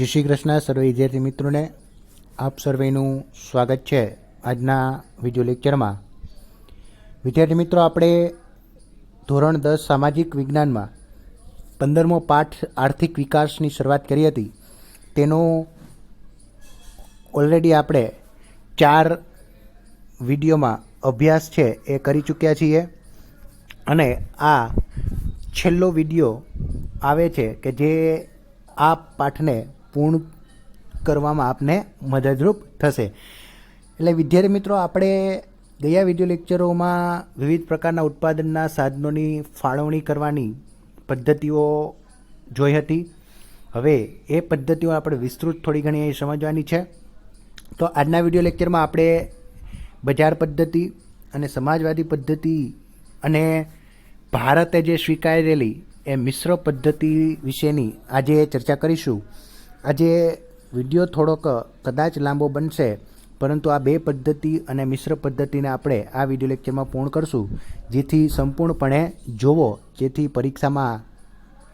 જય શ્રી કૃષ્ણ સર્વે વિદ્યાર્થી મિત્રોને આપ સર્વેનું સ્વાગત છે આજના વિડિયો લેક્ચરમાં। વિદ્યાર્થી મિત્રો, આપણે ધોરણ 10 સામાજિક વિજ્ઞાનમાં 15મો પાઠ આર્થિક વિકાસની શરૂઆત કરી હતી। તેનો ઓલરેડી આપણે 4 વિડીયોમાં અભ્યાસ છે એ કરી ચૂક્યા છીએ અને આ છેલ્લો વિડીયો આવે છે કે જે આ પાઠને પૂર્ણ કરવામાં આપને મદદરૂપ થશે। એટલે વિદ્યાર્થી મિત્રો, આપણે ગયા વિડીયો લેક્ચરોમાં વિવિધ પ્રકારના ઉત્પાદનના સાધનોની ફાળવણી કરવાની પદ્ધતિઓ જોઈ હતી। હવે એ પદ્ધતિઓ આપણે વિસ્તૃત થોડી ઘણી સમજવાની છે। તો આજના વિડીયો લેક્ચરમાં આપણે બજાર પદ્ધતિ અને સમાજવાદી પદ્ધતિ અને ભારતે જે સ્વીકારેલી એ મિશ્ર પદ્ધતિ વિશેની આજે ચર્ચા કરીશું। આજે વિડીયો થોડોક કદાચ લાંબો બનશે, પરંતુ આ બે પદ્ધતિ અને મિશ્ર પદ્ધતિને આપણે આ વિડીયો લેક્ચરમાં પૂર્ણ કરશું, જેથી સંપૂર્ણપણે જોવો, જેથી પરીક્ષામાં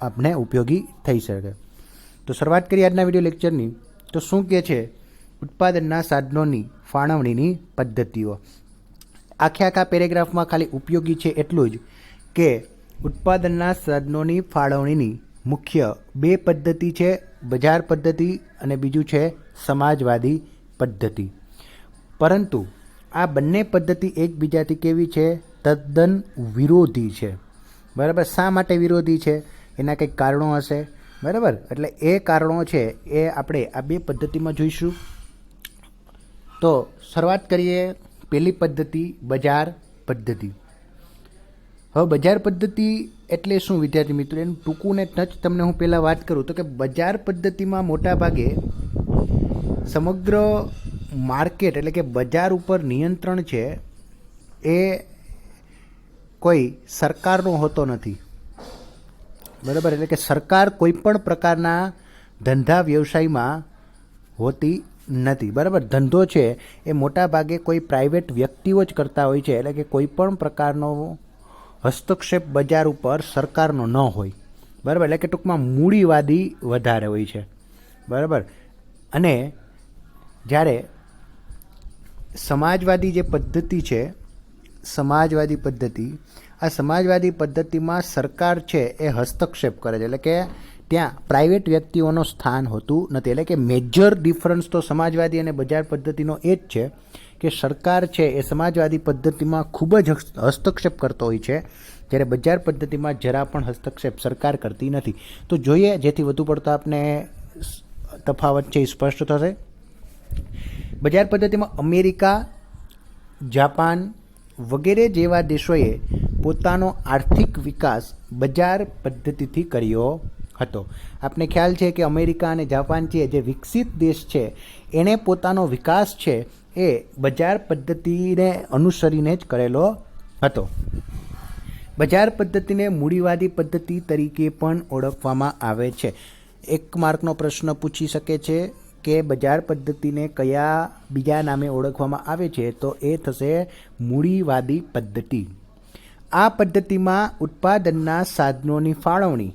આપને ઉપયોગી થઈ શકે। તો શરૂઆત કરીએ આજના વિડીયો લેક્ચરની। તો શું કહે છે ઉત્પાદનના સાધનોની ફાળવણીની પદ્ધતિઓ। આખા પેરેગ્રાફમાં ખાલી ઉપયોગી છે એટલું જ કે ઉત્પાદનના સાધનોની ફાળવણીની મુખ્ય બે પદ્ધતિ છે, બજાર પદ્ધતિ અને બીજું છે સમાજવાદી પદ્ધતિ। પરંતુ આ બંને પદ્ધતિ એકબીજાથી કેવી છે? તદ્દન વિરોધી છે। બરાબર? શા માટે વિરોધી છે? એના કંઈક કારણો હશે। બરાબર? એટલે એ કારણો છે એ આપણે આ બે પદ્ધતિમાં જોઈશું। તો શરૂઆત કરીએ પહેલી પદ્ધતિ, બજાર પદ્ધતિ। હવે બજાર પદ્ધતિ એટલે શું વિદ્યાર્થી મિત્રો? એનું ટૂંકું ને ટચ તમને હું પહેલાં વાત કરું તો કે બજાર પદ્ધતિમાં મોટા ભાગે સમગ્ર માર્કેટ એટલે કે બજાર ઉપર નિયંત્રણ છે એ કોઈ સરકારનો હોતો નથી। બરાબર? એટલે કે સરકાર કોઈ પણ પ્રકારના ધંધા વ્યવસાયમાં હોતી નથી। બરાબર? ધંધો છે એ મોટા ભાગે કોઈ પ્રાઇવેટ વ્યક્તિઓ જ કરતા હોય છે, એટલે કે કોઈ પણ પ્રકારનો હસ્તક્ષેપ બજાર ઉપર સરકારનો ન હોય। બરાબર? એટલે કે ટૂંકમાં મૂડીવાદી વધારે હોય છે। બરાબર? અને જ્યારે સમાજવાદી જે પદ્ધતિ છે, સમાજવાદી પદ્ધતિ, આ સમાજવાદી પદ્ધતિમાં સરકાર છે એ હસ્તક્ષેપ કરે છે, એટલે કે ત્યાં પ્રાઇવેટ વ્યક્તિઓનું સ્થાન હોતું નથી। એટલે કે મેજર ડિફરન્સ તો સમાજવાદી અને બજાર પદ્ધતિનો એ જ છે કે સરકાર છે એ સમાજવાદી પદ્ધતિમાં ખૂબ જ હસ્તક્ષેપ કરતો હોય છે, જ્યારે બજાર પદ્ધતિમાં જરા પણ હસ્તક્ષેપ સરકાર કરતી નથી। તો જોઈએ, જેથી વધુ પડતો આપને તફાવત છે એ સ્પષ્ટ થશે। બજાર પદ્ધતિમાં અમેરિકા, જાપાન વગેરે જેવા દેશોએ પોતાનો આર્થિક વિકાસ બજાર પદ્ધતિથી કર્યો હતો। આપને ખ્યાલ છે કે અમેરિકા અને જાપાન છે જે વિકસિત દેશ છે, એણે પોતાનો વિકાસ છે એ બજાર પદ્ધતિને અનુસરીને જ કરેલો હતો। બજાર પદ્ધતિને મૂડીવાદી પદ્ધતિ તરીકે પણ ઓળખવામાં આવે છે। 1 માર્કનો પ્રશ્ન પૂછી શકે છે કે બજાર પદ્ધતિને કયા બીજા નામે ઓળખવામાં આવે છે? તો એ થશે મૂડીવાદી પદ્ધતિ। આ પદ્ધતિમાં ઉત્પાદનના સાધનોની ફાળવણી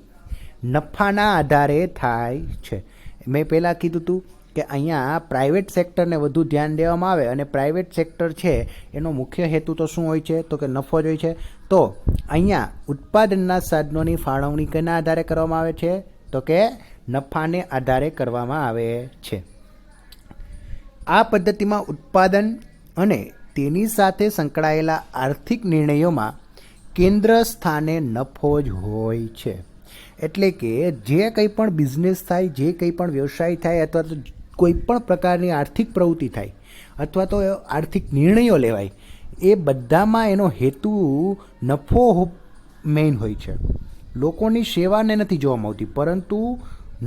નફાના આધારે થાય છે। મેં પહેલાં કીધું હતું કે અહીંયા પ્રાઇવેટ સેક્ટરને વધુ ધ્યાન દેવામાં આવે, અને પ્રાઇવેટ સેક્ટર છે એનો મુખ્ય હેતુ તો શું હોય છે? તો કે નફો જ હોય છે। તો અહીંયા ઉત્પાદનના સાધનોની ફાળવણી કેના આધારે કરવામાં આવે છે? તો કે નફાને આધારે કરવામાં આવે છે। આ પદ્ધતિમાં ઉત્પાદન અને તેની સાથે સંકળાયેલા આર્થિક નિર્ણયોમાં કેન્દ્ર સ્થાને નફો જ હોય છે। એટલે કે જે કંઈ પણ બિઝનેસ થાય, જે કંઈ પણ વ્યવસાય થાય, અથવા તો કોઈ પણ પ્રકારની આર્થિક પ્રવૃત્તિ થાય, અથવા તો આર્થિક નિર્ણયો લેવાય, એ બધામાં એનો હેતુ નફો મેઇન હોય છે। લોકોની સેવાને નથી જોવામાં આવતી, પરંતુ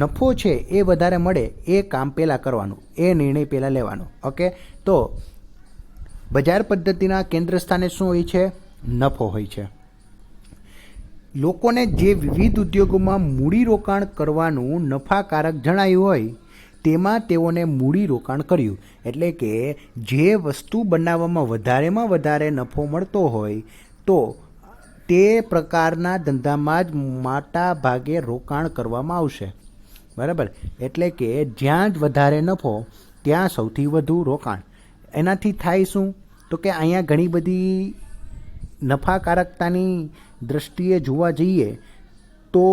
નફો છે એ વધારે મળે એ કામ પહેલાં કરવાનું, એ નિર્ણય પહેલાં લેવાનો। ઓકે? તો બજાર પદ્ધતિના કેન્દ્ર સ્થાને શું હોય છે? નફો હોય છે। લોકોને જે વિવિધ ઉદ્યોગોમાં મૂડીરોકાણ કરવાનું નફાકારક જણાયું હોય તેમાં તેઓને મૂડીરોકાણ કર્યું। એટલે કે જે વસ્તુ બનાવવામાં વધારેમાં વધારે નફો મળતો હોય તો તે પ્રકારના ધંધામાં જ મોટા ભાગે રોકાણ કરવામાં આવશે। બરાબર, એટલે કે જ્યાં જ વધારે નફો ત્યાં સૌથી વધુ રોકાણ. એનાથી થાય શું તો કે અહીંયા ઘણી બધી નફાકારકતાની દૃષ્ટિએ જોવા જઈએ તો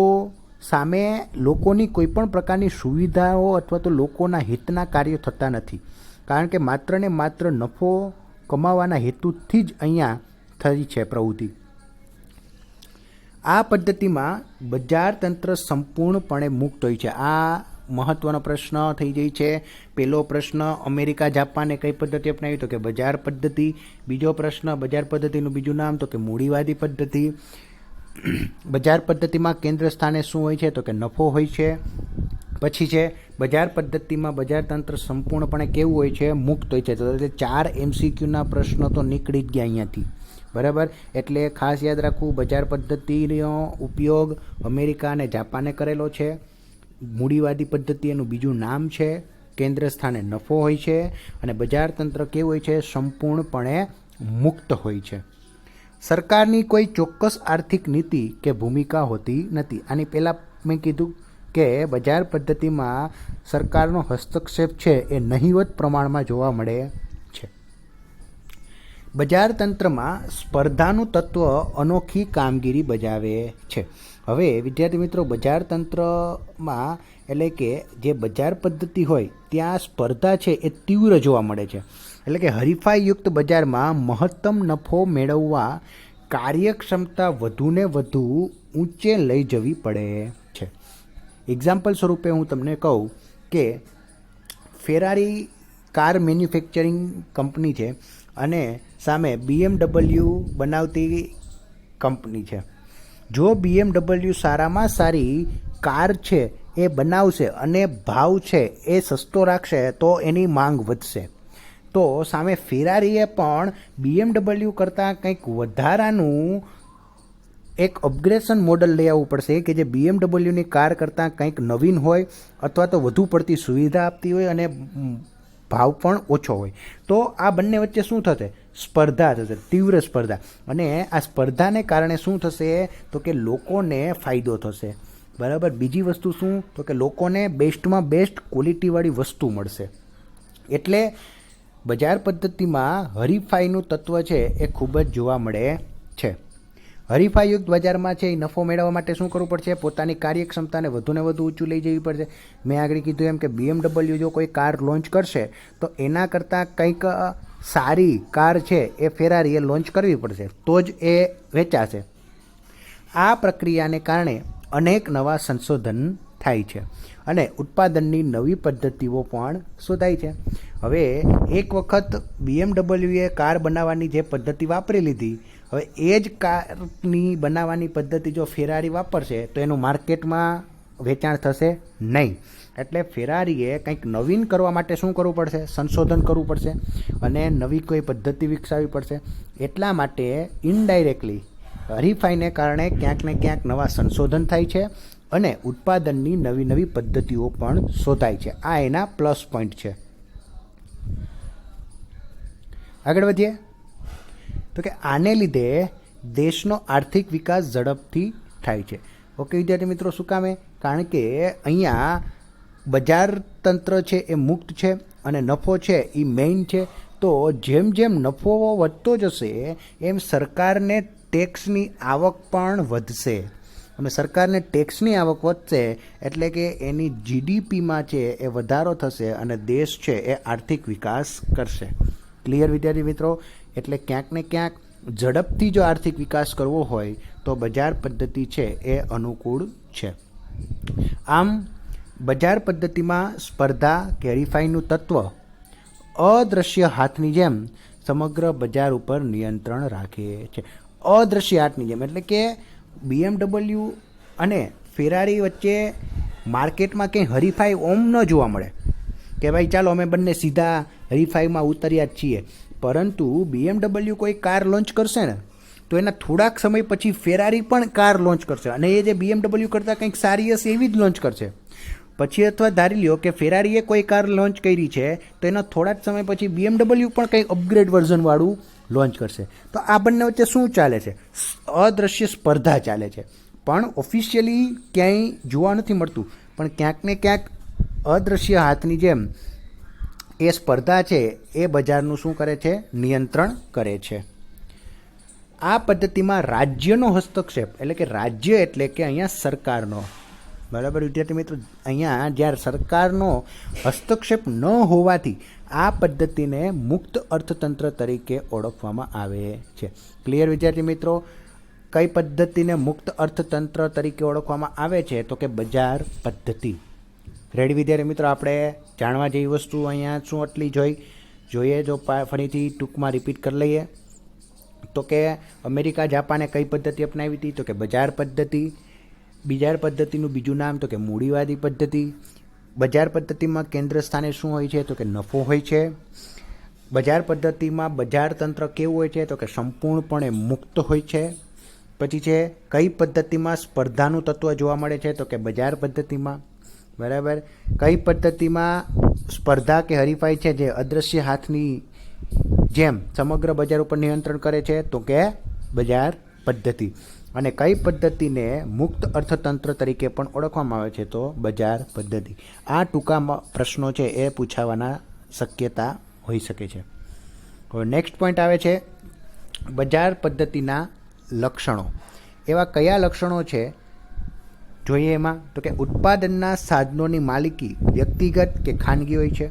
સામે લોકોની કોઈ પણ પ્રકારની સુવિધાઓ અથવા તો લોકોના હિતના કાર્યો થતા નથી, કારણ કે માત્ર ને માત્ર નફો કમાવાના હેતુથી જ અહીંયા થઈ છે પ્રવૃત્તિ. આ પદ્ધતિમાં બજાર તંત્ર સંપૂર્ણપણે મુક્ત હોય છે. આ મહત્વનો પ્રશ્ન થઈ જાય છે. પહેલો પ્રશ્ન, અમેરિકા જાપાને કઈ પદ્ધતિ અપનાવી તો કે બજાર પદ્ધતિ. બીજો પ્રશ્ન, બજાર પદ્ધતિનું બીજું નામ તો કે મૂડીવાદી પદ્ધતિ. બજાર પદ્ધતિમાં કેન્દ્ર સ્થાને શું હોય છે તો કે નફો હોય છે. પછી છે બજાર પદ્ધતિમાં બજાર તંત્ર સંપૂર્ણપણે કેવું હોય છે, મુક્ત હોય છે. તો 4 MCQના પ્રશ્નો તો નીકળી જ ગયા અહીંયાથી, બરાબર. એટલે ખાસ યાદ રાખવું, બજાર પદ્ધતિનો ઉપયોગ અમેરિકા અને જાપાને કરેલો છે. મૂડીવાદી પદ્ધતિ એનું બીજું નામ છે. કેન્દ્ર સ્થાને નફો હોય છે અને બજાર તંત્ર કેવું હોય છે, સંપૂર્ણપણે મુક્ત હોય છે. સરકારની કોઈ ચોક્કસ આર્થિક નીતિ કે ભૂમિકા હોતી નથી. આની પહેલાં મેં કીધું કે બજાર પદ્ધતિમાં સરકારનો હસ્તક્ષેપ છે એ નહિવત પ્રમાણમાં જોવા મળે છે. બજાર તંત્રમાં સ્પર્ધાનું તત્વ અનોખી કામગીરી બજાવે છે. હવે વિદ્યાર્થી મિત્રો, બજાર તંત્રમાં એટલે કે જે બજાર પદ્ધતિ હોય ત્યાં સ્પર્ધા છે એ તીવ્ર જોવા મળે છે. એટલે કે હરીફાઈયુક્ત બજારમાં મહત્તમ નફો મેળવવા કાર્યક્ષમતા વધુને વધુ ઊંચે લઈ જવી પડે છે. એક્ઝામ્પલ સ્વરૂપે હું તમને કહું કે ફેરારી કાર મેન્યુફેક્ચરિંગ કંપની છે અને સામે BMW બનાવતી કંપની છે. જો BMW સારામાં સારી કાર છે એ બનાવશે અને ભાવ છે એ સસ્તો રાખશે તો એની માંગ વધશે. તો સામે ફેરારીએ પણ BMW કરતાં કંઈક વધારાનું એક અપગ્રેડેશન મોડલ લઈ આવવું પડશે કે જે BMWની કાર કરતાં કંઈક નવીન હોય અથવા તો વધુ પડતી સુવિધા આપતી હોય અને ભાવ પણ ઓછો હોય. તો આ બંને વચ્ચે શું થશે? સ્પર્ધા થશે, તીવ્ર સ્પર્ધા. અને આ સ્પર્ધાને કારણે શું થશે તો કે લોકોને ફાયદો થશે, બરાબર. બીજી વસ્તુ શું તો કે લોકોને બેસ્ટમાં બેસ્ટ ક્વોલિટીવાળી વસ્તુ મળશે. એટલે બજાર પદ્ધતિમાં હરીફાઈનું તત્વ છે એ ખૂબ જ જોવા મળે છે. હરીફાઈયુક્ત બજારમાં છે એ નફો મેળવવા માટે શું કરવું પડશે? પોતાની કાર્યક્ષમતાને વધુને વધુ ઊંચું લઈ જવી પડશે. મેં આગળ કીધું એમ કે BMW જો કોઈ કાર લોન્ચ કરશે તો એના કરતાં કંઈક સારી કાર છે એ ફેરારીએ લોન્ચ કરવી પડશે તો જ એ વેચાશે. આ પ્રક્રિયાને કારણે અનેક નવા સંશોધન થાય છે અને ઉત્પાદનની નવી પદ્ધતિઓ પણ શોધાય છે. હવે એક વખત BMWએ કાર બનાવવાની જે પદ્ધતિ વાપરી લીધી, હવે એ જ કારની બનાવવાની પદ્ધતિ જો ફેરારી વાપરશે તો એનું માર્કેટમાં વેચાણ થશે નહીં. એટલે ફેરારીએ કંઈક નવીન કરવા માટે શું કરવું પડશે? સંશોધન કરવું પડશે અને નવી કોઈ પદ્ધતિ વિકસાવવી પડશે. એટલા માટે ઇનડાયરેક્ટલી હરીફાઈને કારણે ક્યાંક ને ક્યાંક નવા સંશોધન થાય છે અને ઉત્પાદનની નવી નવી પદ્ધતિઓ પણ શોધાય છે. આ એના પ્લસ પોઈન્ટ છે. આગળ વધીએ તો કે આને લીધે દેશનો આર્થિક વિકાસ ઝડપથી થાય છે. ઓકે વિદ્યાર્થી મિત્રો, શું કામે? કારણ કે અહીંયા બજાર તંત્ર છે એ મુક્ત છે અને નફો છે એ મેઇન છે. તો જેમ જેમ નફો વધતો જશે એમ સરકારને ટેક્સની આવક પણ વધશે અને સરકારને ટેક્સની આવક વધશે એટલે કે એની GDPમાં છે એ વધારો થશે અને દેશ છે એ આર્થિક વિકાસ કરશે. ક્લિયર વિદ્યાર્થી મિત્રો? એટલે ક્યાંક ને ક્યાંક ઝડપથી જો આર્થિક વિકાસ કરવો હોય તો બજાર પદ્ધતિ છે એ અનુકૂળ છે. આમ બજાર પદ્ધતિમાં સ્પર્ધા કે હરીફાઈનું તત્વ અદૃશ્ય હાથની જેમ સમગ્ર બજાર ઉપર નિયંત્રણ રાખે છે. અદૃશ્ય હાથની જેમ એટલે કે BMW અને ફેરારી વચ્ચે માર્કેટમાં કંઈ હરીફાઈ ઓમ ન જોવા મળે કે ભાઈ ચાલો અમે બંને સીધા હરીફાઈમાં ઉતર્યા જ છીએ. પરંતુ BMW કોઈ કાર લોન્ચ કરશે ને તો એના થોડાક સમય પછી ફેરારી પણ કાર લોન્ચ કરશે અને એ જે BMW કરતાં કંઈક સારી હશે એવી જ લોન્ચ કરશે. પછી અથવા ધારી લ્યો કે ફેરારીએ કોઈ કાર લોન્ચ કરી છે તો એના થોડા જ સમય પછી BMW પણ કંઈક અપગ્રેડ વર્ઝનવાળું લોન્ચ કરશે. તો આ બંને વચ્ચે શું ચાલે છે? અદૃશ્ય સ્પર્ધા ચાલે છે. પણ ઓફિશિયલી ક્યાંય જોવા નથી મળતું. પણ ક્યાંક ને ક્યાંક અદૃશ્ય હાથની જેમ એ સ્પર્ધા છે એ બજારનું શું કરે છે? નિયંત્રણ કરે છે. આ પદ્ધતિમાં રાજ્યનો હસ્તક્ષેપ, એટલે કે રાજ્ય એટલે કે અહીંયા સરકારનો, બરાબર વિદ્યાર્થી મિત્રો, અહીંયા જ્યારે સરકારનો હસ્તક્ષેપ ન હોવાથી આ પદ્ધતિને મુક્ત અર્થતંત્ર તરીકે ઓળખવામાં આવે છે. ક્લિયર વિદ્યાર્થી મિત્રો? કઈ પદ્ધતિને મુક્ત અર્થતંત્ર તરીકે ઓળખવામાં આવે છે? તો કે બજાર પદ્ધતિ. રેડી વિદ્યાર્થી મિત્રો? આપણે જાણવા જેવી વસ્તુ અહીંયા શું આટલી જોઈએ જો ફરીથી ટૂંકમાં રિપીટ કરી લઈએ તો કે અમેરિકા જાપાને કઈ પદ્ધતિ અપનાવી હતી? તો કે બજાર પદ્ધતિ. બજાર પદ્ધતિનું બીજું નામ તો કે મૂડીવાદી પદ્ધતિ. બજાર પદ્ધતિમાં કેન્દ્ર સ્થાને શું હોય છે? તો કે નફો હોય છે. બજાર પદ્ધતિમાં બજાર તંત્ર કેવું હોય છે? તો કે સંપૂર્ણપણે મુક્ત હોય છે. પછી છે કઈ પદ્ધતિમાં સ્પર્ધાનું તત્વ જોવા મળે છે? તો કે બજાર પદ્ધતિમાં. બરાબર. કઈ પદ્ધતિમાં સ્પર્ધા કે હરીફાઈ છે જે અદૃશ્ય હાથની જેમ સમગ્ર બજાર ઉપર નિયંત્રણ કરે છે? તો કે બજાર પદ્ધતિ. અને કઈ પદ્ધતિને મુક્ત અર્થતંત્ર તરીકે પણ ઓળખવામાં આવે છે? તો બજાર પદ્ધતિ. આ ટૂંકા પ્રશ્નો છે એ પૂછાવાના શક્યતા હોઈ શકે છે. હવે નેક્સ્ટ પોઈન્ટ આવે છે બજાર પદ્ધતિના લક્ષણો. એવા કયા લક્ષણો છે જોઈએ એમાં? તો કે ઉત્પાદનના સાધનોની માલિકી વ્યક્તિગત કે ખાનગી હોય છે.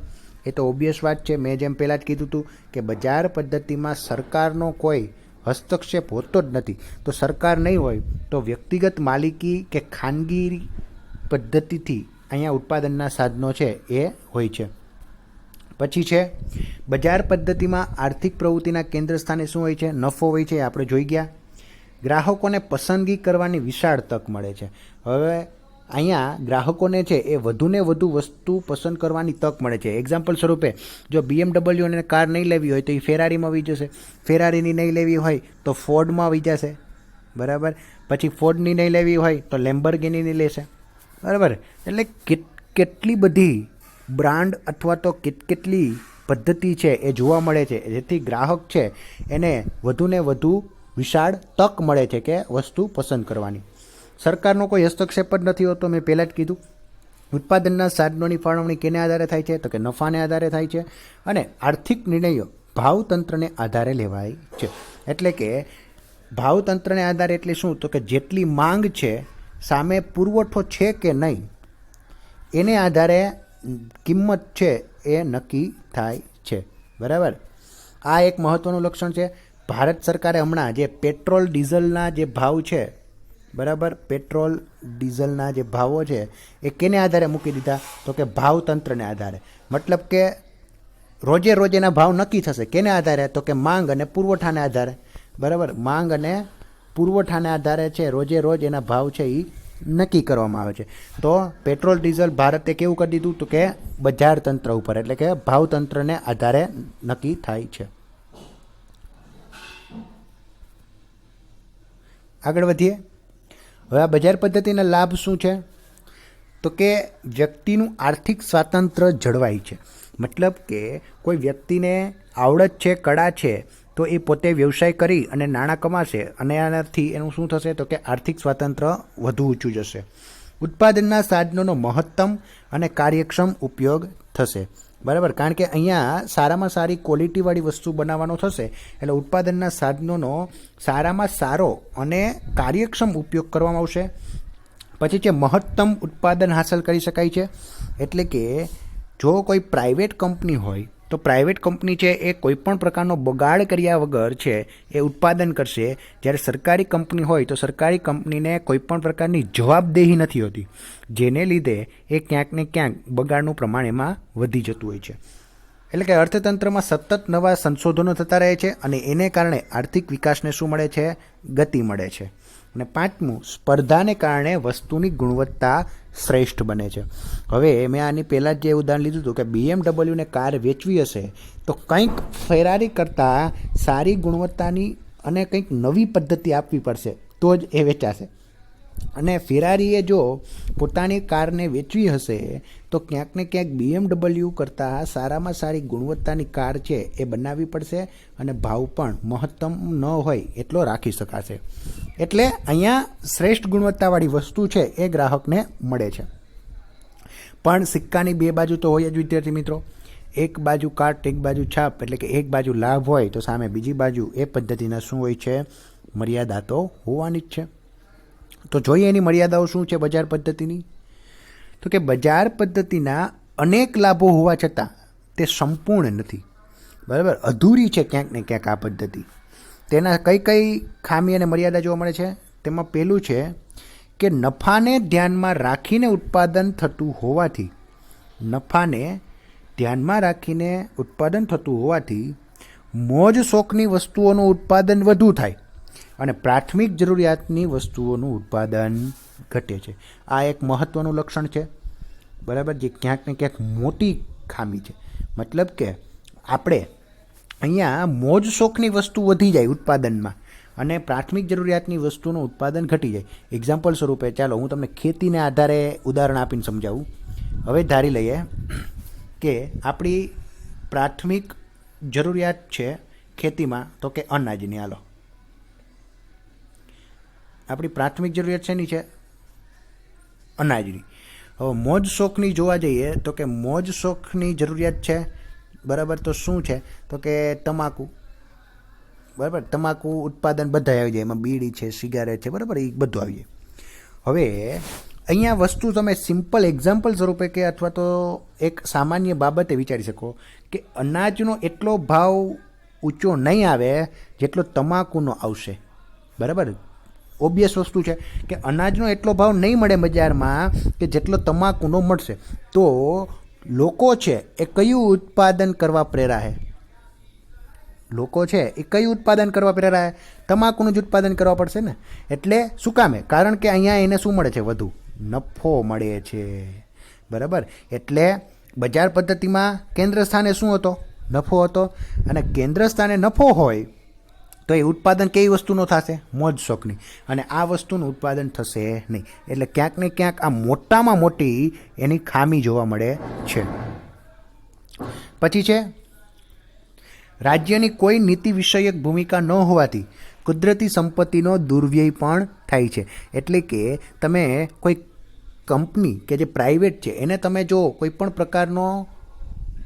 એ તો ઓબ્વિયસ વાત છે. મેં જેમ પહેલાં જ કીધું હતું કે બજાર પદ્ધતિમાં સરકારનો કોઈ હસ્તક્ષેપ હોતો જ નથી. તો સરકાર નહીં હોય તો વ્યક્તિગત માલિકી કે ખાનગી પદ્ધતિથી અહીંયા ઉત્પાદનના સાધનો છે એ હોય છે. પછી છે બજાર પદ્ધતિમાં આર્થિક પ્રવૃત્તિના કેન્દ્ર સ્થાને શું હોય છે? નફો હોય છે. આપણે જોઈ ગયા. ગ્રાહકોને પસંદગી કરવાની વિશાળ તક મળે છે. હવે અહીંયા ગ્રાહકોને છે એ વધુને વધુ વસ્તુ પસંદ કરવાની તક મળે છે. એક્ઝામ્પલ સ્વરૂપે જો BMW અને કાર નહીં લેવી હોય તો એ ફેરારીમાં આવી જશે. ફેરારીની નહીં લેવી હોય તો ફોર્ડમાં આવી જશે. બરાબર. પછી ફોર્ડની નહીં લેવી હોય તો લેમ્બોર્ગિનીની લેશે. બરાબર. એટલે કેટલી બધી બ્રાન્ડ અથવા તો કેટલી પદ્ધતિ છે એ જોવા મળે છે, જેથી ગ્રાહક છે એને વધુને વધુ વિશાળ તક મળે છે કે વસ્તુ પસંદ કરવાની. સરકારનો કોઈ હસ્તક્ષેપ જ નથી હોતો. મેં પહેલાં જ કીધું. ઉત્પાદનના સાધનોની ફાળવણી કેને આધારે થાય છે? તો કે નફાને આધારે થાય છે. અને આર્થિક નિર્ણયો ભાવતંત્રને આધારે લેવાય છે. એટલે કે ભાવતંત્રને આધારે એટલે શું? તો કે જેટલી માંગ છે સામે પુરવઠો છે કે નહીં એને આધારે કિંમત છે એ નક્કી થાય છે. બરાબર. આ એક મહત્ત્વનું લક્ષણ છે. ભારત સરકારે હમણાં જે પેટ્રોલ ડીઝલના જે ભાવ છે, બરાબર, પેટ્રોલ ડીઝલના જે ભાવો છે એ કેને આધારે મૂકી દીધા? તો કે ભાવતંત્રને આધારે. મતલબ કે રોજે રોજ એના ભાવ નક્કી થશે. કેને આધારે? તો કે માંગ અને પુરવઠાને આધારે. બરાબર. માંગ અને પુરવઠાને આધારે છે રોજે રોજ એના ભાવ છે એ નક્કી કરવામાં આવે છે. તો પેટ્રોલ ડીઝલ ભારતે કેવું કરી દીધું? તો કે બજાર તંત્ર ઉપર, એટલે કે ભાવતંત્રને આધારે નક્કી થાય છે. આગળ વધીએ. હવે આ બજાર પદ્ધતિના લાભ શું છે? તો કે વ્યક્તિનું આર્થિક સ્વાતંત્ર્ય જળવાય છે. મતલબ કે કોઈ વ્યક્તિને આવડત છે, કળા છે, તો એ પોતે વ્યવસાય કરી અને નાણાં કમાશે અને આનાથી એનું શું થશે? તો કે આર્થિક સ્વાતંત્ર્ય વધુ ઊંચું જશે. ઉત્પાદનના સાધનોનો મહત્તમ અને કાર્યક્ષમ ઉપયોગ થશે. બરાબર. કારણ કે અહીંયા સારામાં સારી ક્વોલિટીવાળી વસ્તુ બનાવવાનો થશે એટલે ઉત્પાદનના સાધનોનો સારામાં સારો અને કાર્યક્ષમ ઉપયોગ કરવામાં આવશે. પછી છે મહત્તમ ઉત્પાદન હાંસલ કરી શકાય છે. એટલે કે જો કોઈ પ્રાઇવેટ કંપની હોય તો પ્રાઇવેટ કંપની છે એ કોઈપણ પ્રકારનો બગાડ કર્યા વગર છે એ ઉત્પાદન કરશે. જ્યારે સરકારી કંપની હોય તો સરકારી કંપનીને કોઈપણ પ્રકારની જવાબદેહી નથી હોતી, જેને લીધે એ ક્યાંક ને ક્યાંક બગાડનું પ્રમાણ એમાં વધી જતું હોય છે. એટલે કે અર્થતંત્રમાં સતત નવા સંશોધનો થતા રહે છે અને એને કારણે આર્થિક વિકાસને શું મળે છે? ગતિ મળે છે. અને પાંચમું, સ્પર્ધાને કારણે વસ્તુની ગુણવત્તા શ્રેષ્ઠ બને છે. હવે મેં આની પહેલાં જ જે ઉદાહરણ લીધું હતું કે BMW કાર વેચવી હશે તો કંઈક ફેરારી કરતાં સારી ગુણવત્તાની અને કંઈક નવી પદ્ધતિ આપવી પડશે તો જ એ વેચાશે. અને ફેરારીએ જો પોતાની કારને વેચવી હશે તો ક્યાંક ને ક્યાંક BMW કરતાં સારામાં સારી ગુણવત્તાની કાર છે એ બનાવવી પડશે અને ભાવ પણ મહત્તમ ન હોય એટલો રાખી શકાશે. એટલે અહીંયા શ્રેષ્ઠ ગુણવત્તાવાળી વસ્તુ છે એ ગ્રાહકને મળે છે. પણ સિક્કાની બે બાજુ તો હોય જ વિદ્યાર્થી મિત્રો. એક બાજુ કાટ, એક બાજુ છાપ, એટલે કે એક બાજુ લાભ હોય તો સામે બીજી બાજુ એ પદ્ધતિના શું હોય છે? મર્યાદા તો હોવાની જ છે. તો જોઈએ એની મર્યાદાઓ શું છે બજાર પદ્ધતિની. તો કે બજાર પદ્ધતિના અનેક લાભો હોવા છતાં તે સંપૂર્ણ નથી, બરાબર, અધૂરી છે ક્યાંક ને ક્યાંક આ પદ્ધતિ. તેના કઈ કઈ ખામી અને મર્યાદા જોવા મળે છે? તેમાં પહેલું છે કે નફાને ધ્યાનમાં રાખીને ઉત્પાદન થતું હોવાથી, નફાને ધ્યાનમાં રાખીને ઉત્પાદન થતું હોવાથી મોજ શોખની વસ્તુઓનું ઉત્પાદન વધુ થાય અને પ્રાથમિક જરૂરિયાતની વસ્તુઓનું ઉત્પાદન ઘટે છે. આ એક મહત્ત્વનું લક્ષણ છે, બરાબર, જે ક્યાંક ને ક્યાંક મોટી ખામી છે. મતલબ કે આપણે અહીંયા મોજ શોખની વસ્તુ વધી જાય ઉત્પાદનમાં અને પ્રાથમિક જરૂરિયાતની વસ્તુનું ઉત્પાદન ઘટી જાય. એક્ઝામ્પલ સ્વરૂપે ચાલો હું તમને ખેતીને આધારે ઉદાહરણ આપીને સમજાવું. હવે ધારી લઈએ કે આપણી પ્રાથમિક જરૂરિયાત છે ખેતીમાં તો કે અનાજની. હાલો, આપણી પ્રાથમિક જરૂરિયાત શેની છે? અનાજની. હવે મોજ શોખની જોવા જઈએ તો કે મોજ શોખની જરૂરિયાત છે, બરાબર, તો શું છે? તો કે તમાકુ, બરાબર, તમાકુ ઉત્પાદન બધા આવી જાય, એમાં બીડી છે, સિગારેટ છે, બરાબર, એ બધું આવી જાય. હવે અહીંયા વસ્તુ તમે સિમ્પલ એક્ઝામ્પલ સ્વરૂપે કે અથવા તો એક સામાન્ય બાબતે વિચારી શકો કે અનાજનો એટલો ભાવ ઊંચો નહીં આવે જેટલો તમાકુનો આવશે, બરાબર. ઓબ્વિયસ વસ્તુ છે કે અનાજનો એટલો ભાવ નહીં મળે બજારમાં કે જેટલો તમાકુનો મળશે. તો લોકો છે એ કયું ઉત્પાદન કરવા પ્રેરાય? લોકો છે એ કયું ઉત્પાદન કરવા પ્રેરાય? તમાકુનું જ ઉત્પાદન કરવા પડશે ને. એટલે શું કામે? કારણ કે અહીંયા એને શું મળે છે? વધુ નફો મળે છે, બરાબર. એટલે બજાર પદ્ધતિમાં કેન્દ્ર સ્થાને શું હતો? નફો હતો. અને કેન્દ્ર સ્થાને નફો હોય તો એ ઉત્પાદન કેવી વસ્તુનો થશે? મોજ શોખની. અને આ વસ્તુનું ઉત્પાદન થશે નહીં. એટલે ક્યાંક ને ક્યાંક આ મોટામાં મોટી એની ખામી જોવા મળે છે. પછી છે રાજ્યની કોઈ નીતિ વિષયક ભૂમિકા ન હોવાથી કુદરતી સંપત્તિનો દુર્વ્યય પણ થાય છે. એટલે કે તમે કોઈ કંપની કે જે પ્રાઇવેટ છે એને તમે જો કોઈ પણ પ્રકારનો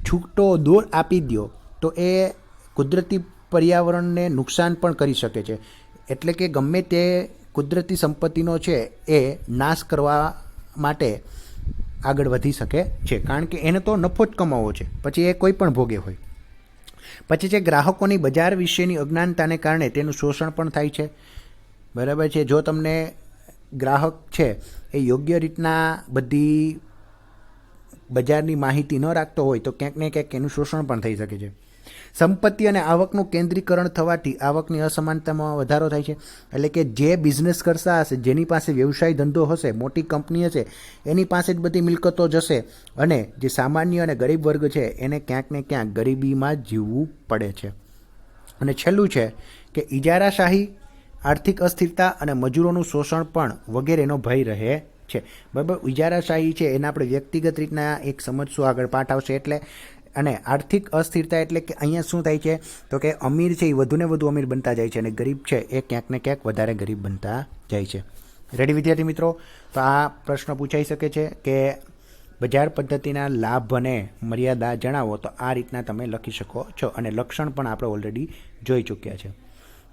છૂટો દોર આપી દો તો એ કુદરતી પર્યાવરણને નુકસાન પણ કરી શકે છે. એટલે કે ગમે તે કુદરતી સંપત્તિનો છે એ નાશ કરવા માટે આગળ વધી શકે છે, કારણ કે એને તો નફો જ કમાવો છે, પછી એ કોઈ પણ ભોગે હોય. પછી છે ગ્રાહકોની બજાર વિશેની અજ્ઞાનતાને કારણે તેનું શોષણ પણ થાય છે, બરાબર છે. જો તમને ગ્રાહક છે એ યોગ્ય રીતના બધી બજારની માહિતી ન રાખતો હોય તો ક્યાંક ને ક્યાંક એનું શોષણ પણ થઈ શકે છે. સંપત્તિ અને આવકનું કેન્દ્રીકરણ થવાથી આવકની અસમાનતામાં વધારો થાય છે. એટલે કે જે બિઝનેસ કરતા હશે, જેની પાસે વ્યવસાય ધંધો હશે, મોટી કંપની હશે, એની પાસે જ બધી મિલકતો જશે અને જે સામાન્ય અને ગરીબ વર્ગ છે એને ક્યાંક ને ક્યાંક ગરીબીમાં જીવવું પડે છે. અને છેલ્લું છે કે ઇજારાશાહી, આર્થિક અસ્થિરતા અને મજૂરોનું શોષણ પણ વગેરેનો ભય રહે છે, બરાબર. ઇજારાશાહી છે એને આપણે વ્યક્તિગત રીતના એક સમજશું, આગળ પાઠ આવશે એટલે. અને આર્થિક અસ્થિરતા એટલે કે અહીંયા શું થાય છે તો કે અમીર છે એ વધુને વધુ અમીર બનતા જાય છે અને ગરીબ છે એ ક્યાંક ને ક્યાંક વધારે ગરીબ બનતા જાય છે. રેડી વિદ્યાર્થી મિત્રો? તો આ પ્રશ્ન પૂછાઈ શકે છે કે બજાર પદ્ધતિના લાભ અને મર્યાદા જણાવો. તો આ રીતના તમે લખી શકો છો અને લક્ષણ પણ આપણે ઓલરેડી જોઈ ચૂક્યા છે.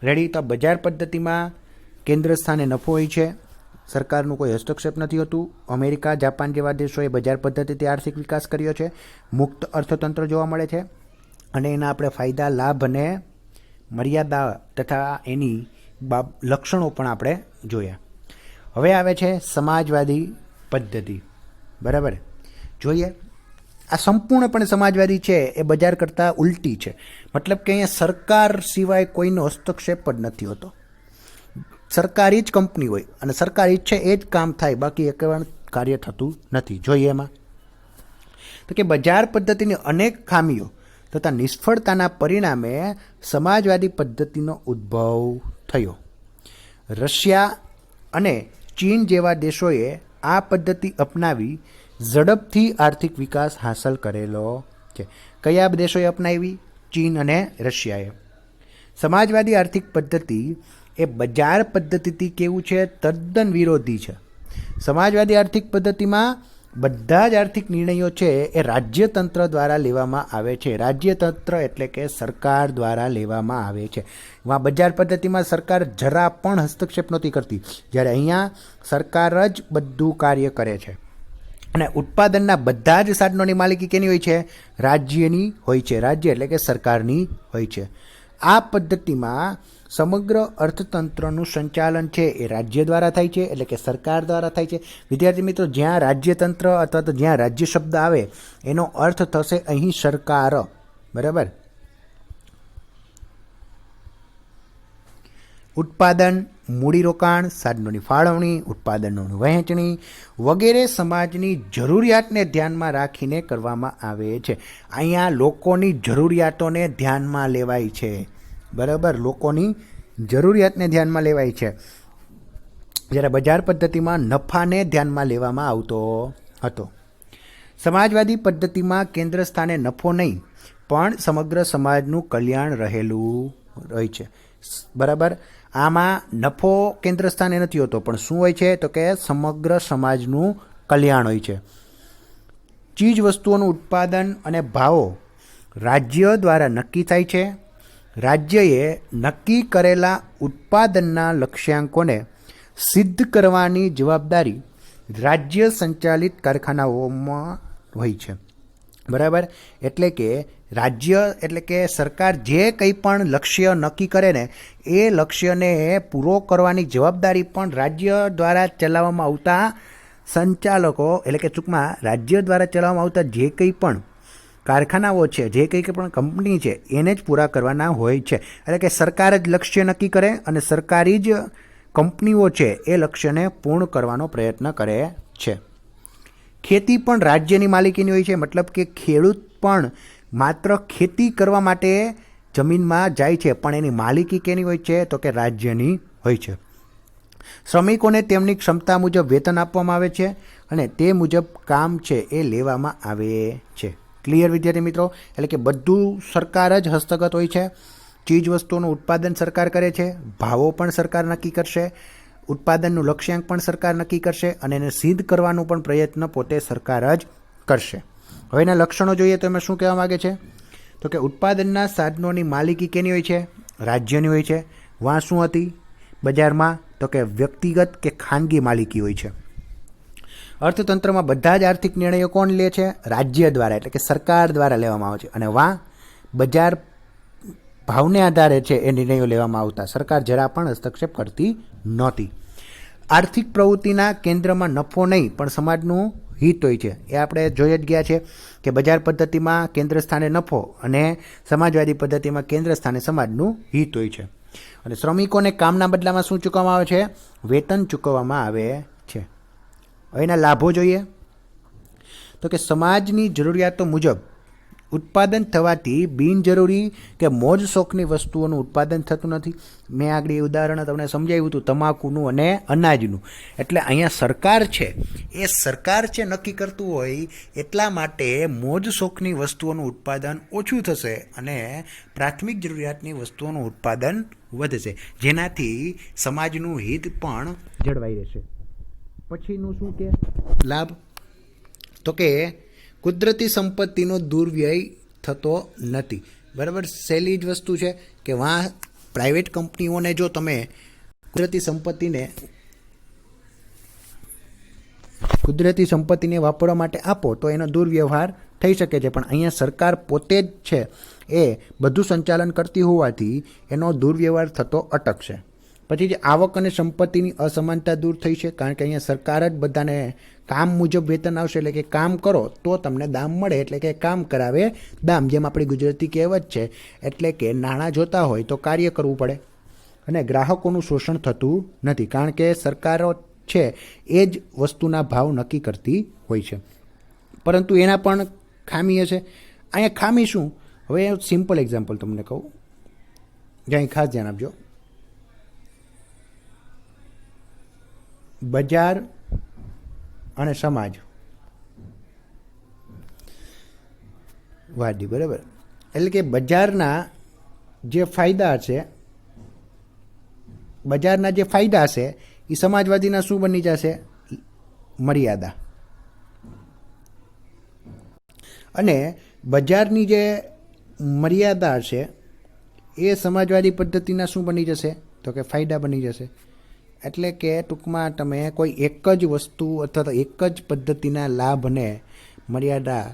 રેડી? તો બજાર પદ્ધતિમાં કેન્દ્ર સ્થાને નફો હોય છે, સરકારનું કોઈ હસ્તક્ષેપ નથી હોતું. અમેરિકા, જાપાન જેવા દેશોએ બજાર પદ્ધતિથી આર્થિક વિકાસ કર્યો છે. મુક્ત અર્થતંત્ર જોવા મળે છે અને એના આપણે ફાયદા, લાભ અને મર્યાદા તથા એની લક્ષણો પણ આપણે જોયા. હવે આવે છે સમાજવાદી પદ્ધતિ, બરાબર. જોઈએ, આ સંપૂર્ણપણે સમાજવાદી છે એ બજાર કરતાં ઉલટી છે. મતલબ કે અહીંયા સરકાર સિવાય કોઈનો હસ્તક્ષેપ જ નથી હોતો. સરકારી જ કંપની હોય અને સરકાર ઈચ્છે એ જ કામ થાય, બાકી એક કાર્ય થતું નથી. જોઈએ એમાં તો કે બજાર પદ્ધતિની અનેક ખામીઓ તથા નિષ્ફળતાના પરિણામે સમાજવાદી પદ્ધતિનો ઉદ્ભવ થયો. રશિયા અને ચીન જેવા દેશોએ આ પદ્ધતિ અપનાવી ઝડપથી આર્થિક વિકાસ હાંસલ કરેલો છે. કયા દેશોએ અપનાવી? ચીન અને રશિયાએ. સમાજવાદી આર્થિક પદ્ધતિ એ બજાર પદ્ધતિથી કેવું છે? તદ્દન વિરોધી છે. સમાજવાદી આર્થિક પદ્ધતિમાં બધા જ આર્થિક નિર્ણયો છે એ રાજ્યતંત્ર દ્વારા લેવામાં આવે છે. રાજ્યતંત્ર એટલે કે સરકાર દ્વારા લેવામાં આવે છે. એમાં બજાર પદ્ધતિમાં સરકાર જરા પણ હસ્તક્ષેપ નહોતી કરતી, જ્યારે અહીંયા સરકાર જ બધું કાર્ય કરે છે. અને ઉત્પાદનના બધા જ સાધનોની માલિકી કેની હોય છે? રાજ્યની હોય છે. રાજ્ય એટલે કે સરકારની હોય છે. આ પદ્ધતિમાં સમગ્ર અર્થતંત્રનું સંચાલન છે એ રાજ્ય દ્વારા થાય છે, એટલે કે સરકાર દ્વારા થાય છે. વિદ્યાર્થી મિત્રો, જ્યાં રાજ્યતંત્ર અથવા તો જ્યાં રાજ્ય શબ્દ આવે એનો અર્થ થશે અહીં સરકાર. બરાબર. ઉત્પાદન, મૂડીરોકાણ, સાધનોની ફાળવણી, ઉત્પાદનોની વહેંચણી વગેરે સમાજની જરૂરિયાતને ધ્યાનમાં રાખીને કરવામાં આવે છે. અહીંયા લોકોની જરૂરિયાતોને ધ્યાનમાં લેવાય છે. બરાબર, લોકોની જરૂરિયાતને ધ્યાનમાં લેવાય છે. જ્યારે બજાર પદ્ધતિમાં નફાને ધ્યાનમાં લેવામાં આવતો હતો. સમાજવાદી પદ્ધતિમાં કેન્દ્ર સ્થાને નફો નહીં પણ સમગ્ર સમાજનું કલ્યાણ રહેલું હોય છે. બરાબર. આમાં નફો કેન્દ્ર સ્થાને નથી હોતો, પણ શું હોય છે તો કે સમગ્ર સમાજનું કલ્યાણ હોય છે. ચીજ વસ્તુઓનું ઉત્પાદન અને ભાવો રાજ્ય દ્વારા નક્કી થાય છે. રાજ્યએ નક્કી કરેલા ઉત્પાદનના લક્ષ્યાંકોને સિદ્ધ કરવાની જવાબદારી રાજ્ય સંચાલિત કારખાનાઓમાં હોય છે. બરાબર. એટલે કે રાજ્ય એટલે કે સરકાર જે કંઈ પણ લક્ષ્ય નક્કી કરે ને એ લક્ષ્યને પૂરો કરવાની જવાબદારી પણ રાજ્ય દ્વારા ચલાવવામાં આવતા સંચાલકો એટલે કે ટૂંકમાં રાજ્ય દ્વારા ચલાવવામાં આવતા જે કંઈ પણ કારખાનાઓ છે, જે કંઈ પણ કંપની છે એને જ પૂરા કરવાના હોય છે. એટલે કે સરકાર જ લક્ષ્ય નક્કી કરે અને સરકારી જ કંપનીઓ છે એ લક્ષ્યને પૂર્ણ કરવાનો પ્રયત્ન કરે છે. ખેતી પણ રાજ્યની માલિકીની હોય છે. મતલબ કે ખેડૂત પણ માત્ર ખેતી કરવા માટે જમીનમાં જાય છે, પણ એની માલિકી કેની હોય છે તો કે રાજ્યની હોય છે. શ્રમિકોને તેમની ક્ષમતા મુજબ વેતન આપવામાં આવે છે અને તે મુજબ કામ છે એ લેવામાં આવે છે. ક્લિયર વિદ્યાર્થી મિત્રો? એટલે કે બધું સરકાર જ હસ્તગત હોય છે. ચીજ વસ્તુઓનું ઉત્પાદન સરકાર કરે છે, ભાવો પણ સરકાર નક્કી કરશે, ઉત્પાદનનું લક્ષ્યાંક પણ સરકાર નક્કી કરશે અને એને સિદ્ધ કરવાનું પણ પ્રયત્ન પોતે સરકાર જ કરશે. હવે એના લક્ષણો જોઈએ તો એમાં શું કહેવા માગે છે તો કે ઉત્પાદનના સાધનોની માલિકી કેની હોય છે? રાજ્યની હોય છે. વાં શું હતી બજારમાં તો કે વ્યક્તિગત કે ખાનગી માલિકી હોય છે. અર્થતંત્રમાં બધા જ આર્થિક નિર્ણયો કોણ લે છે? રાજ્ય દ્વારા એટલે કે સરકાર દ્વારા લેવામાં આવે છે. અને વાં બજાર ભાવને આધારે છે એ નિર્ણયો લેવામાં આવતા. સરકાર જરા પણ હસ્તક્ષેપ કરતી નહોતી. આર્થિક પ્રવૃત્તિના કેન્દ્રમાં નફો નહીં પણ સમાજનું હિત હોય છે. એ આપણે જોઈ જ ગયા છે કે બજાર પદ્ધતિમાં કેન્દ્ર સ્થાને નફો અને સમાજવાદી પદ્ધતિમાં કેન્દ્ર સ્થાને સમાજનું હિત હોય છે. અને શ્રમિકોને કામના બદલામાં શું ચૂકવવામાં આવે છે? વેતન ચૂકવવામાં આવે છે. એના લાભો જોઈએ તો કે સમાજની જરૂરિયાતો મુજબ ઉત્પાદન થવાથી બિનજરૂરી કે મોજ શોખની વસ્તુઓનું ઉત્પાદન થતું નથી. મેં આગળ એ ઉદાહરણ તમને સમજાવ્યું હતું તમાકુનું અને અનાજનું. એટલે અહીંયા સરકાર છે એ સરકાર છે નક્કી કરતું હોય એટલા માટે મોજ શોખની વસ્તુઓનું ઉત્પાદન ઓછું થશે અને પ્રાથમિક જરૂરિયાતની વસ્તુઓનું ઉત્પાદન વધશે, જેનાથી સમાજનું હિત પણ જળવાઈ રહેશે. પછીનું શું કે લાભ તો કે કુદરતી સંપત્તિનો દુર્વ્યય થતો નથી. બરાબર. સહેલી જ વસ્તુ છે કે વાં પ્રાઇવેટ કંપનીઓને જો તમે કુદરતી સંપત્તિને વાપરવા માટે આપો તો એનો દુર્વ્યવહાર થઈ શકે છે, પણ અહીંયા સરકાર પોતે જ છે એ બધું સંચાલન કરતી હોવાથી એનો દુર્વ્યવહાર થતો અટકશે. પછી જે આવક અને સંપત્તિની અસમાનતા દૂર થઈ છે, કારણ કે અહીંયા સરકાર જ બધાને કામ મુજબ વેતન આવશે. એટલે કે કામ કરો તો તમને દામ મળે, એટલે કે કામ કરાવે દામ, જેમ આપણી ગુજરાતી કહેવત છે. એટલે કે નાણાં જોતા હોય તો કાર્ય કરવું પડે. અને ગ્રાહકોનું શોષણ થતું નથી, કારણ કે સરકારો છે એ જ વસ્તુના ભાવ નક્કી કરતી હોય છે. પરંતુ એના પણ ખામી હશે. અહીંયા ખામી શું? હવે સિમ્પલ એક્ઝામ્પલ તમને કહું, જ્યાં ખાસ ધ્યાન આપજો. બજાર અને સમાજ વાદી. બરાબર. એટલે કે બજારના જે ફાયદા છે એ સમાજવાદીના શું બની જશે? મર્યાદા. અને બજારની જે મર્યાદા છે એ સમાજવાદી પદ્ધતિના શું બની જશે તો કે ફાયદા બની જશે. એટલે કે ટૂંકમાં તમે કોઈ એક જ વસ્તુ અથવા તો એક જ પદ્ધતિના લાભ અને મર્યાદા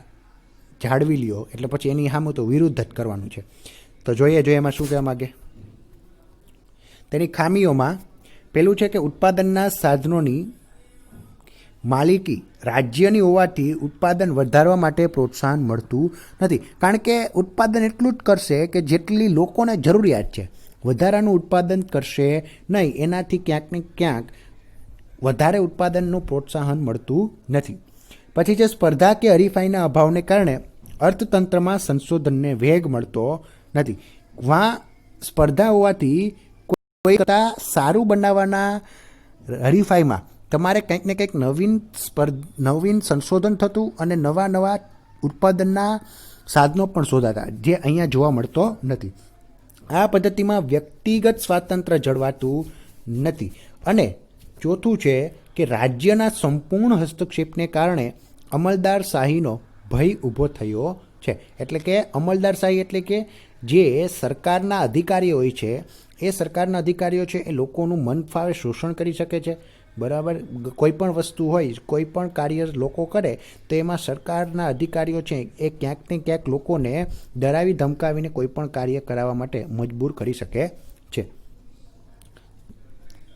જાળવી લ્યો એટલે પછી એની સામે તો વિરુદ્ધ જ કરવાનું છે. તો જોઈએ એમાં શું કહેવા માગે. તેની ખામીઓમાં પેલું છે કે ઉત્પાદનના સાધનોની માલિકી રાજ્યની હોવાથી ઉત્પાદન વધારવા માટે પ્રોત્સાહન મળતું નથી. કારણ કે ઉત્પાદન એટલું જ કરશે કે જેટલી લોકોને જરૂરિયાત છે. વધારાનું ઉત્પાદન કરશે નહીં, એનાથી ક્યાંક ને ક્યાંક વધારે ઉત્પાદનનું પ્રોત્સાહન મળતું નથી. પછી છે સ્પર્ધા કે હરીફાઈના અભાવને કારણે અર્થતંત્રમાં સંશોધનને વેગ મળતો નથી. સ્પર્ધા હોવાથી કોઈ કરતાં સારું બનાવવાના હરીફાઈમાં તમારે કંઈક ને કંઈક નવીન સંશોધન થતું અને નવા ઉત્પાદનના સાધનો પણ શોધાતા, જે અહીંયા જોવા મળતો નથી. આ પદ્ધતિમાં વ્યક્તિગત સ્વાતંત્ર્ય જળવાતું નથી. અને ચોથું છે કે રાજ્યના સંપૂર્ણ હસ્તક્ષેપને કારણે અમલદારશાહીનો ભય ઊભો થયો છે. એટલે કે અમલદારશાહી એટલે કે જે સરકારના અધિકારીઓ હોય છે, એ સરકારના અધિકારીઓ છે એ લોકોનું મન ફાવે શોષણ કરી શકે છે. બરાબર, કોઈ પણ વસ્તુ હોય, કોઈ પણ કાર્ય લોકો કરે તો એમાં સરકારના અધિકારીઓ છે એ ક્યાંક ને ક્યાંક લોકોને ડરાવી ધમકાવીને કોઈ પણ કાર્ય કરાવવા માટે મજબૂર કરી શકે છે.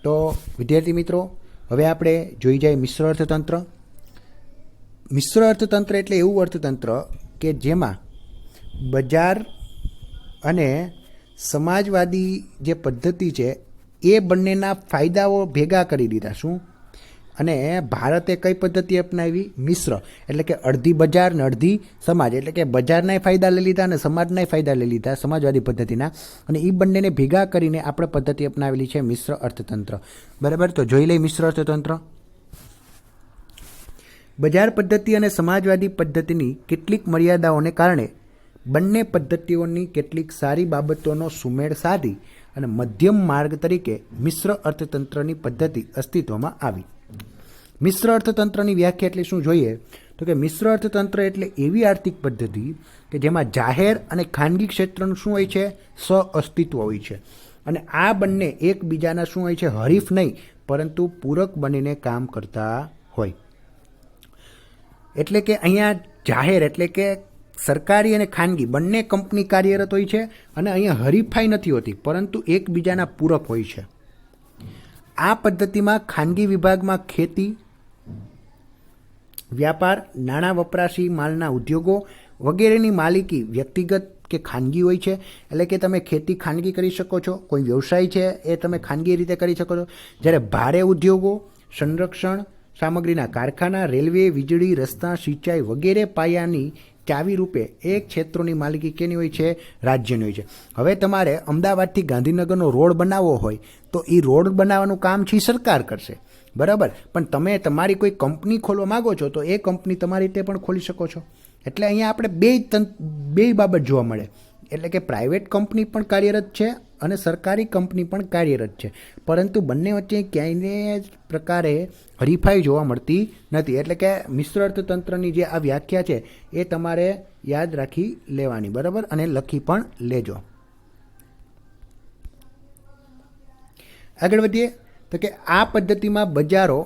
તો વિદ્યાર્થી મિત્રો, હવે આપણે જોઈ જાય મિશ્ર અર્થતંત્ર. મિશ્ર અર્થતંત્ર એટલે એવું અર્થતંત્ર કે જેમાં બજાર અને સમાજવાદી જે પદ્ધતિ છે એ બંનેના ફાયદાઓ ભેગા કરી દીધા. શું? અને ભારતે કઈ પદ્ધતિ અપનાવી? મિશ્ર. એટલે કે અડધી બજાર ને અડધી સમાજ. એટલે કે બજારના ફાયદા લઈ લીધા અને સમાજના ફાયદા લઈ લીધા સમાજવાદી પદ્ધતિના, અને એ બંનેને ભેગા કરીને આપણે પદ્ધતિ અપનાવેલી છે મિશ્ર અર્થતંત્ર. બરાબર, તો જોઈ લઈએ મિશ્ર અર્થતંત્ર. બજાર પદ્ધતિ અને સમાજવાદી પદ્ધતિની કેટલીક મર્યાદાઓને કારણે બંને પદ્ધતિઓની કેટલીક સારી બાબતોનો સુમેળ સાધી અને મધ્યમ માર્ગ તરીકે મિશ્ર અર્થતંત્રની પદ્ધતિ અસ્તિત્વમાં આવી. મિશ્ર અર્થતંત્રની વ્યાખ્યા એટલે શું જોઈએ તો કે મિશ્ર અર્થતંત્ર એટલે એવી આર્થિક પદ્ધતિ કે જેમાં જાહેર અને ખાનગી ક્ષેત્રનું શું હોય છે? સહઅસ્તિત્વ હોય છે. અને આ બંને એકબીજાના શું હોય છે? હરીફ નહીં, પરંતુ પૂરક બનીને કામ કરતા હોય. એટલે કે અહીંયા જાહેર એટલે કે સરકારી અને ખાનગી બંને કંપની કાર્યરત હોય છે, અને અહીંયા હરીફાઈ નથી હોતી, પરંતુ એકબીજાના પૂરક હોય છે. આ પદ્ધતિમાં ખાનગી વિભાગમાં ખેતી, વ્યાપાર, નાણાં વપરાશી માલના ઉદ્યોગો વગેરેની માલિકી વ્યક્તિગત કે ખાનગી હોય છે. એટલે કે તમે ખેતી ખાનગી કરી શકો છો, કોઈ વ્યવસાય છે એ તમે ખાનગી રીતે કરી શકો છો. જ્યારે ભારે ઉદ્યોગો, સંરક્ષણ સામગ્રીના કારખાના, રેલવે, વીજળી, રસ્તા, સિંચાઈ વગેરે પાયાની ચાવી રૂપે એક ક્ષેત્રોની માલિકી કેની હોય છે? રાજ્યની હોય છે. હવે તમારે અમદાવાદથી ગાંધીનગરનો રોડ બનાવવો હોય તો એ રોડ બનાવવાનું કામ છે સરકાર કરશે. બરાબર, પણ તમે તમારી કોઈ કંપની ખોલવા માગો છો તો એ કંપની તમારી રીતે પણ ખોલી શકો છો. એટલે અહીંયા આપણે બે બાબત જોવા મળે. એટલે કે પ્રાઇવેટ કંપની પણ કાર્યરત છે અને સરકારી કંપની પણ કાર્યરત છે, પરંતુ બંને વચ્ચે ક્યાંય જ પ્રકારે હરીફાઈ જોવા મળતી નથી. એટલે કે મિશ્ર અર્થતંત્રની જે આ વ્યાખ્યા છે એ તમારે યાદ રાખી લેવાની. બરાબર, અને લખી પણ લેજો. આગળ વધીએ તો કે આ પદ્ધતિમાં બજારો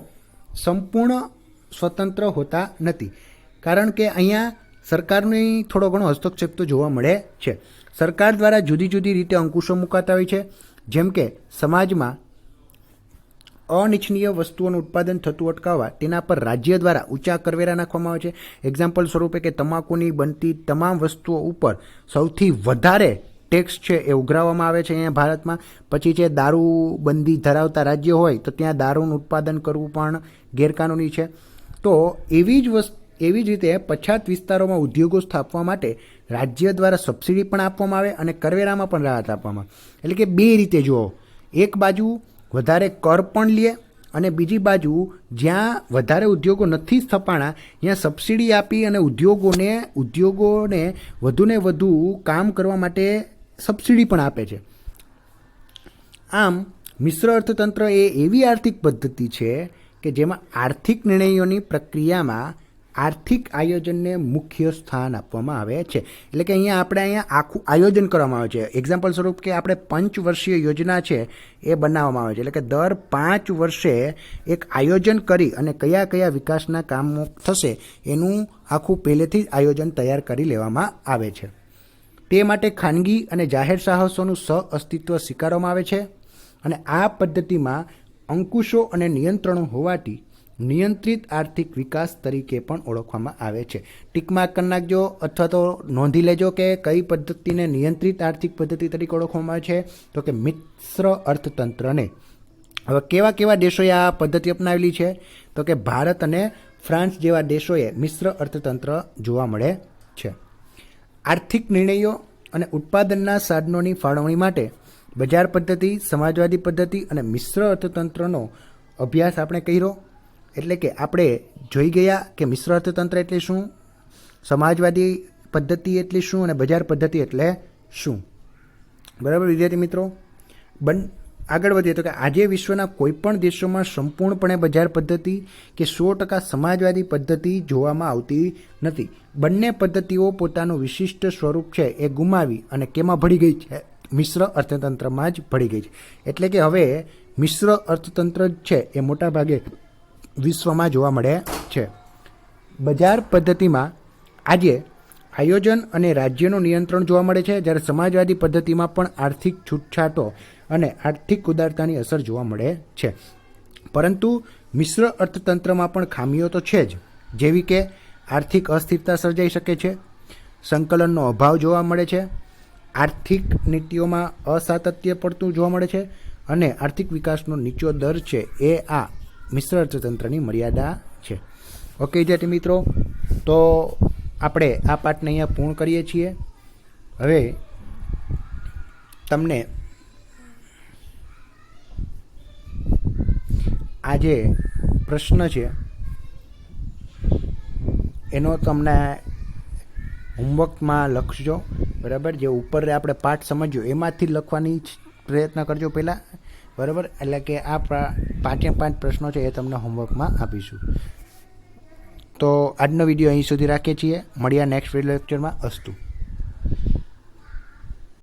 સંપૂર્ણ સ્વતંત્ર હોતા નથી, કારણ કે અહીંયા સરકારની થોડો ઘણો હસ્તક્ષેપ તો જોવા મળે છે. સરકાર દ્વારા જુદી જુદી રીતે અંકુશો મુકાતા હોય છે, જેમ કે સમાજમાં અનિચ્છનીય વસ્તુઓનું ઉત્પાદન થતું અટકાવવા તેના પર રાજ્ય દ્વારા ઊંચા કરવેરા નાખવામાં આવે છે. એક્ઝામ્પલ સ્વરૂપે કે તમાકુની બનતી તમામ વસ્તુઓ ઉપર સૌથી વધારે ટેક્સ છે એ ઉઘરાવવામાં આવે છે અહીંયા ભારતમાં. પછી છે દારૂબંધી ધરાવતા રાજ્ય હોય તો ત્યાં દારૂનું ઉત્પાદન કરવું પણ ગેરકાનૂની છે. તો એવી જ રીતે પછાત વિસ્તારોમાં ઉદ્યોગો સ્થાપવા માટે રાજ્ય દ્વારા સબસિડી પણ આપવામાં આવે અને કરવેરામાં પણ રાહત આપવામાં આવે. એટલે કે બે રીતે જુઓ, એક બાજુ વધારે કર પણ લે અને બીજી બાજુ જ્યાં વધારે ઉદ્યોગો નથી સ્થપાણા ત્યાં સબસિડી આપી અને ઉદ્યોગોને વધુને વધુ કામ કરવા માટે સબસિડી પણ આપે છે. આમ મિશ્ર અર્થતંત્ર એ એવી આર્થિક પદ્ધતિ છે કે જેમાં આર્થિક નિર્ણયોની પ્રક્રિયામાં આર્થિક આયોજનને મુખ્ય સ્થાન આપવામાં આવે છે. એટલે કે અહીંયા આખું આયોજન કરવામાં આવે છે. એક્ઝામ્પલ સ્વરૂપ કે આપણે 5 વર્ષીય યોજના છે એ બનાવવામાં આવે છે. એટલે કે દર 5 વર્ષે એક આયોજન કરી અને કયા કયા વિકાસના કામો થશે એનું આખું પહેલેથી જ આયોજન તૈયાર કરી લેવામાં આવે છે. તે માટે ખાનગી અને જાહેર સાહસોનું સહઅસ્તિત્વ સ્વીકારવામાં આવે છે. અને આ પદ્ધતિમાં અંકુશો અને નિયંત્રણો હોવાથી નિયંત્રિત આર્થિક વિકાસ તરીકે પણ ઓળખવામાં આવે છે. ટીકમાર્ક કરી નાખજો અથવા તો નોંધી લેજો કે કઈ પદ્ધતિને નિયંત્રિત આર્થિક પદ્ધતિ તરીકે ઓળખવામાં આવે છે, તો કે મિશ્ર અર્થતંત્રને. હવે કેવા કેવા દેશોએ આ પદ્ધતિ અપનાવેલી છે, તો કે ભારત અને ફ્રાન્સ જેવા દેશોએ મિશ્ર અર્થતંત્ર જોવા મળે છે. આર્થિક નિર્ણયો અને ઉત્પાદનના સાધનોની ફાળવણી માટે બજાર પદ્ધતિ, સમાજવાદી પદ્ધતિ અને મિશ્ર અર્થતંત્રનો અભ્યાસ આપણે કર્યો. એટલે કે આપણે જોઈ ગયા કે મિશ્ર અર્થતંત્ર એટલે શું, સમાજવાદી પદ્ધતિ એટલે શું અને બજાર પદ્ધતિ એટલે શું. બરાબર વિદ્યાર્થી મિત્રો, આગળ વધીએ તો કે આજે વિશ્વના કોઈપણ દેશોમાં સંપૂર્ણપણે બજાર પદ્ધતિ કે 100% સમાજવાદી પદ્ધતિ જોવામાં આવતી નથી. બંને પદ્ધતિઓ પોતાનું વિશિષ્ટ સ્વરૂપ છે એ ગુમાવી અને કેમાં ભળી ગઈ છે, મિશ્ર અર્થતંત્રમાં જ ભળી ગઈ છે. એટલે કે હવે મિશ્ર અર્થતંત્ર જ છે એ મોટાભાગે વિશ્વમાં જોવા મળે છે. બજાર પદ્ધતિમાં આજે આયોજન અને રાજ્યનું નિયંત્રણ જોવા મળે છે, જ્યારે સમાજવાદી પદ્ધતિમાં પણ આર્થિક છૂટછાટો અને આર્થિક ઉદારતાની અસર જોવા મળે છે. પરંતુ મિશ્ર અર્થતંત્રમાં પણ ખામીઓ તો છે જ, જેવી કે આર્થિક અસ્થિરતા સર્જાઈ શકે છે, સંકલનનો અભાવ જોવા મળે છે, આર્થિક નીતિઓમાં અસાતત્ય પડતું જોવા મળે છે અને આર્થિક વિકાસનો નીચો દર છે એ આ મિશ્ર અર્થતંત્રની મર્યાદા છે. ઓકે વિદ્યાર્થી મિત્રો, તો આપણે આ પાઠને અહીંયા પૂર્ણ કરીએ છીએ. હવે તમને આ જે પ્રશ્ન છે એનો તમને હોમવર્કમાં લખજો. બરાબર, જે ઉપર આપણે પાઠ સમજ્યો એમાંથી લખવાની પ્રયત્ન કરજો પહેલાં. બરાબર, એટલે કે આ 5 પ્રશ્નો છે એ તમને હોમવર્કમાં આપીશું. તો આજનો વિડીયો અહીં સુધી રાખીએ છીએ. મળ્યા નેક્સ્ટ વિડીયો લેક્ચરમાં. અસ્તુ.